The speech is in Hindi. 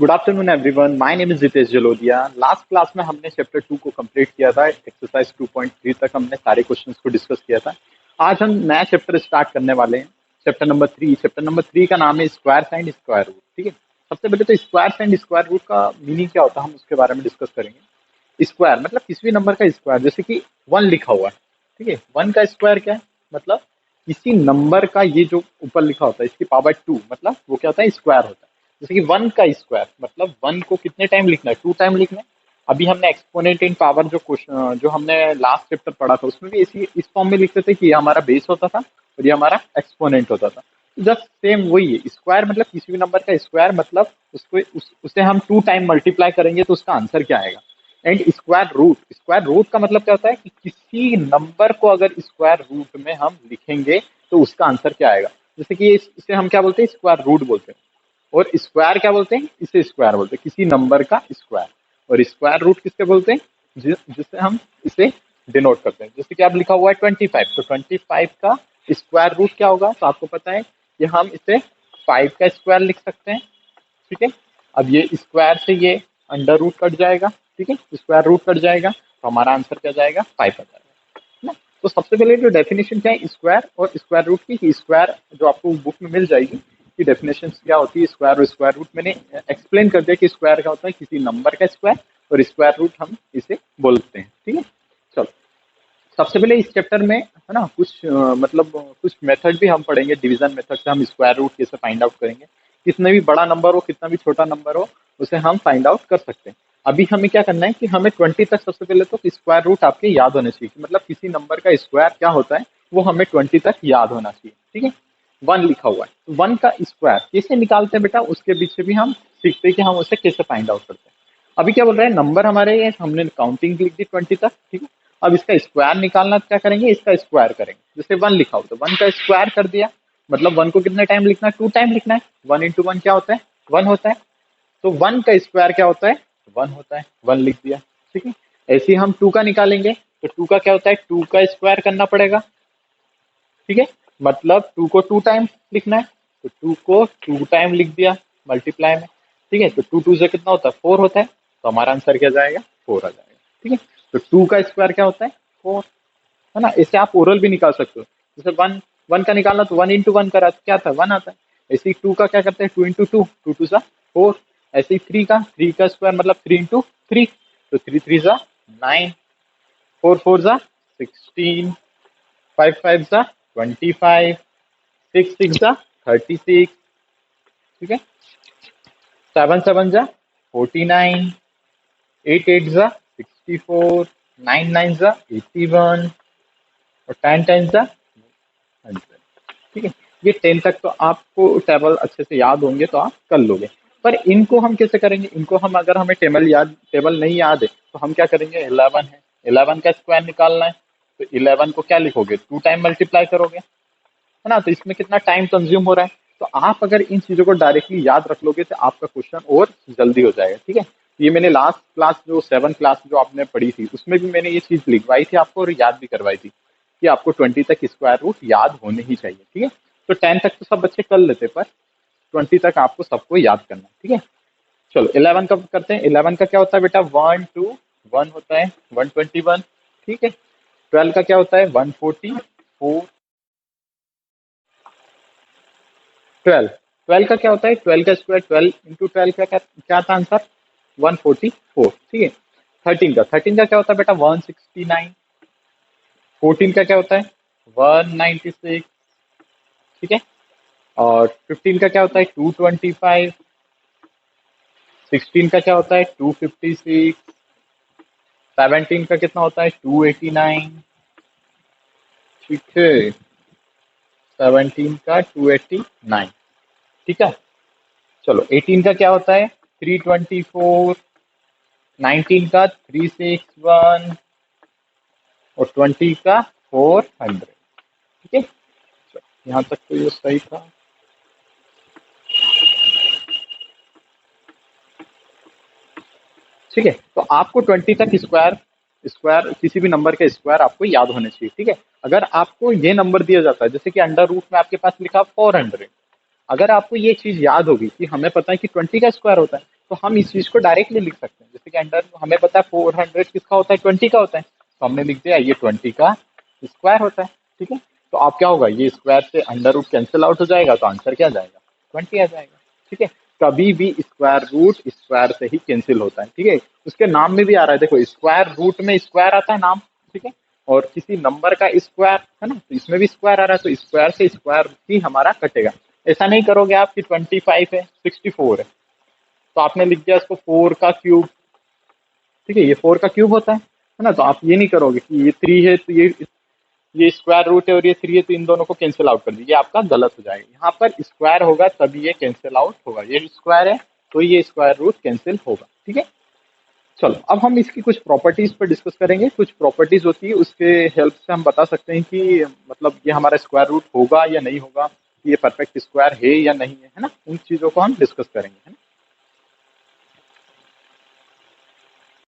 Good afternoon everyone, my name is Jitesh Jalodiya. Last class में हमने चैप्टर 2 को कंप्लीट किया था। एक्सरसाइज 2.3 तक हमने सारे क्वेश्चंस को डिस्कस किया था। आज हम नया चैप्टर स्टार्ट करने वाले हैं, चैप्टर नंबर 3। चैप्टर नंबर 3 का नाम है स्क्वायर्स एंड स्क्वायर रूट। ठीक है, सबसे पहले तो स्क्वायर्स एंड स्क्वायर रूट का मीनिंग क्या होता है हम उसके बारे में डिस्कस करेंगे। स्क्वायर मतलब किसी भी नंबर का स्क्वायर, जैसे कि 1 लिखा हुआ है। ठीक है, 1 का स्क्वायर क्या है, मतलब किसी नंबर का ये जो ऊपर लिखा होता है इसकी पावर 2, मतलब वो क्या होता है, स्क्वायर होता है। जैसे कि 1 का स्क्वायर मतलब 1 को कितने टाइम लिखना है, 2 टाइम लिखना है। अभी हमने एक्सपोनेंट इन पावर जो क्वेश्चन जो हमने लास्ट चैप्टर पढ़ा था उसमें भी इसी इस फॉर्म में लिखते थे कि ये हमारा बेस होता था और ये हमारा एक्सपोनेंट होता था। जस्ट सेम वही है, स्क्वायर मतलब किसी भी नंबर का स्क्वायर, मतलब उसे हम 2 टाइम मल्टीप्लाई करेंगे तो उसका आंसर क्या आएगा। एंड स्क्वायर रूट का मतलब क्या होता है कि किसी नंबर को अगर स्क्वायर रूट में हम लिखेंगे तो उसका आंसर क्या आएगा। जैसे कि इसे हम क्या बोलते हैं, स्क्वायर रूट बोलते हैं। और स्क्वायर क्या बोलते हैं, इसे स्क्वायर बोलते हैं, किसी नंबर का स्क्वायर। और स्क्वायर रूट किसके बोलते हैं, जिससे हम इसे डिनोट करते हैं। जैसे कि आप लिखा हुआ है 25, तो 25 का स्क्वायर रूट क्या होगा, तो आपको पता है कि हम इसे 5 का स्क्वायर लिख सकते हैं। ठीक है, अब ये स्क्वायर से ये अंडर रूट कट जाएगा। ठीक है, स्क्वायर रूट कट जाएगा तो हमारा आंसर क्या जाएगा, 5 आ जाएगा। है ना। तो सबसे पहले जो डेफिनेशन क्या है स्क्वायर और स्क्वायर रूट की, स्क्वायर जो आपको बुक में मिल जाएगी की डेफिनेशन क्या होती है, स्क्वायर और स्क्वायर रूट मैंने एक्सप्लेन कर दिया कि स्क्वायर क्या होता है, किसी नंबर का स्क्वायर, और स्क्वायर रूट हम इसे बोलते हैं। ठीक है, चलो सबसे पहले इस चैप्टर में है ना कुछ मतलब कुछ मेथड भी हम पढ़ेंगे। डिवीजन मेथड से हम स्क्वायर रूट कैसे फाइंड आउट करेंगे, कितना भी बड़ा नंबर हो कितना भी छोटा नंबर हो उसे हम फाइंड आउट कर सकते हैं। अभी हमें क्या करना है कि हमें 20 तक सबसे पहले तो स्क्वायर रूट आपके याद होने चाहिए कि मतलब किसी नंबर का स्क्वायर क्या होता है वो हमें 20 तक याद होना चाहिए। ठीक है, 1 लिखा हुआ है तो 1 का स्क्वायर कैसे निकालते हैं बेटा, उसके पीछे भी हम सीखते हैं कि हम उसे कैसे फाइंड आउट करते हैं। अभी क्या बोल रहे हैं, नंबर हमारे ये हमने काउंटिंग लिख दी 20 तक। ठीक है, अब इसका स्क्वायर निकालना क्या करेंगे, इसका स्क्वायर करेंगे। जैसे 1 लिखा हो तो 1 का स्क्वायर कर दिया, मतलब 1 को कितने टाइम लिखना है, 2 टाइम लिखना है। 1 इंटू 1 क्या होता है, 1 होता है। तो 1 का स्क्वायर क्या होता है, 1 होता है, 1 लिख दिया। ठीक है, ऐसे ही हम 2 का निकालेंगे तो 2 का क्या होता है, 2 का स्क्वायर करना पड़ेगा। ठीक है, मतलब 2 को 2 टाइम लिखना है तो 2 को 2 टाइम लिख दिया मल्टीप्लाई में। ठीक है, तो 2 2 से कितना होता है, 4 होता है, तो हमारा आंसर क्या जाएगा, 4 आ जाएगा। ठीक है, तो 2 का स्क्वायर क्या होता है, 4, है ना। इससे आप ओरल भी निकाल सकते हो। जैसे 1 का निकालना तो 1 इंटू 1 करा तो क्या था, 1 आता है। ऐसे ही 2 का क्या करते हैं, 2 इंटू 2, 2 2 सा 4। ऐसे ही 3 का स्क्वायर मतलब 3 इंटू 3, तो 3 3 सा 9, 4 4 सा 16, 5 5 सा 25, 6 6 सा 36। ठीक है, 7 7 सा 49, 8 8 सा 64, 9 9 सा 81 और 10 10 सा 100। ठीक है, ये 10 तक तो आपको टेबल अच्छे से याद होंगे तो आप कर लोगे। पर इनको हम कैसे करेंगे, इनको हम अगर हमें टेबल नहीं याद है तो हम क्या करेंगे, 11 है, 11 का स्क्वायर निकालना है तो 11 को क्या लिखोगे, 2 टाइम मल्टीप्लाई करोगे, है ना। तो इसमें कितना टाइम कंज्यूम हो रहा है, तो आप अगर इन चीजों को डायरेक्टली याद रख लोगे तो आपका क्वेश्चन और जल्दी हो जाएगा। ठीक है, ये मैंने लास्ट क्लास जो 7 क्लास जो आपने पढ़ी थी उसमें भी मैंने ये चीज लिखवाई थी आपको और याद भी करवाई थी कि आपको 20 तक स्क्वायर रूट याद होने ही चाहिए। ठीक है, तो 10 तक तो सब बच्चे कर लेते पर 20 तक आपको सबको याद करना है। ठीक है, चलो 11 का करते हैं। 11 का क्या होता है बेटा, 1 2 1 होता है, 121। ठीक है, 12 का क्या होता है, 144। 12 12 का क्या होता है, 12 का स्क्वायर 12 इंटू 12 का क्या था आंसर, 144। ठीक है, 13 का क्या होता है बेटा, 169। 14 का क्या होता है, 196। ठीक है, और 15 का क्या होता है, 225। 16 का क्या होता है, 256। 17 का कितना होता है, 289। ठीक है, 17 का 289। ठीक है, चलो 18 का क्या होता है, 324। 19 का 361 और 20 का 400। ठीक है, चलो यहाँ तक तो ये सही था। ठीक है, तो आपको 20 तक स्क्वायर स्क्वायर किसी भी नंबर के स्क्वायर आपको याद होने चाहिए। ठीक है, अगर आपको ये नंबर दिया जाता है जैसे कि अंडर रूट में आपके पास लिखा 400, अगर आपको ये चीज याद होगी कि हमें पता है कि 20 का स्क्वायर होता है तो हम इस चीज को डायरेक्टली लिख सकते हैं। जैसे कि अंडर हमें पता है 400 किसका होता है, 20 का होता है, तो हमने लिख दिया ये 20 का स्क्वायर होता है। ठीक है, तो आप क्या होगा, ये स्क्वायर से अंडर रूट कैंसिल आउट हो जाएगा, तो आंसर क्या आ जाएगा, 20 आ जाएगा। ठीक है, कभी भी स्क्वायर रूट स्क्वायर से ही कैंसिल होता है। ठीक है, उसके नाम में भी आ रहा है, देखो स्क्वायर रूट में स्क्वायर आता है नाम। ठीक है, और किसी नंबर का स्क्वायर है ना, तो इसमें भी स्क्वायर आ रहा है, तो स्क्वायर से स्क्वायर ही हमारा कटेगा। ऐसा नहीं करोगे आप कि 25 है 64 है, तो आपने लिख दिया इसको 4 का क्यूब। ठीक है, ये 4 का क्यूब होता है ना, तो आप ये नहीं करोगे कि ये 3 है तो ये स्क्वायर रूट है और ये 3 है, तो इन दोनों को कैंसिल आउट कर दीजिए, आपका गलत हो जाएगा। यहाँ पर स्क्वायर होगा तभी ये कैंसिल आउट होगा, ये स्क्वायर है तो ये स्क्वायर रूट कैंसिल होगा। ठीक है, चलो अब हम इसकी कुछ प्रॉपर्टीज पर डिस्कस करेंगे। कुछ प्रॉपर्टीज होती है, उसके हेल्प से हम बता सकते हैं कि मतलब ये हमारा स्क्वायर रूट होगा या नहीं होगा, ये परफेक्ट स्क्वायर है या नहीं है, है ना, उन चीजों को हम डिस्कस करेंगे, है ना।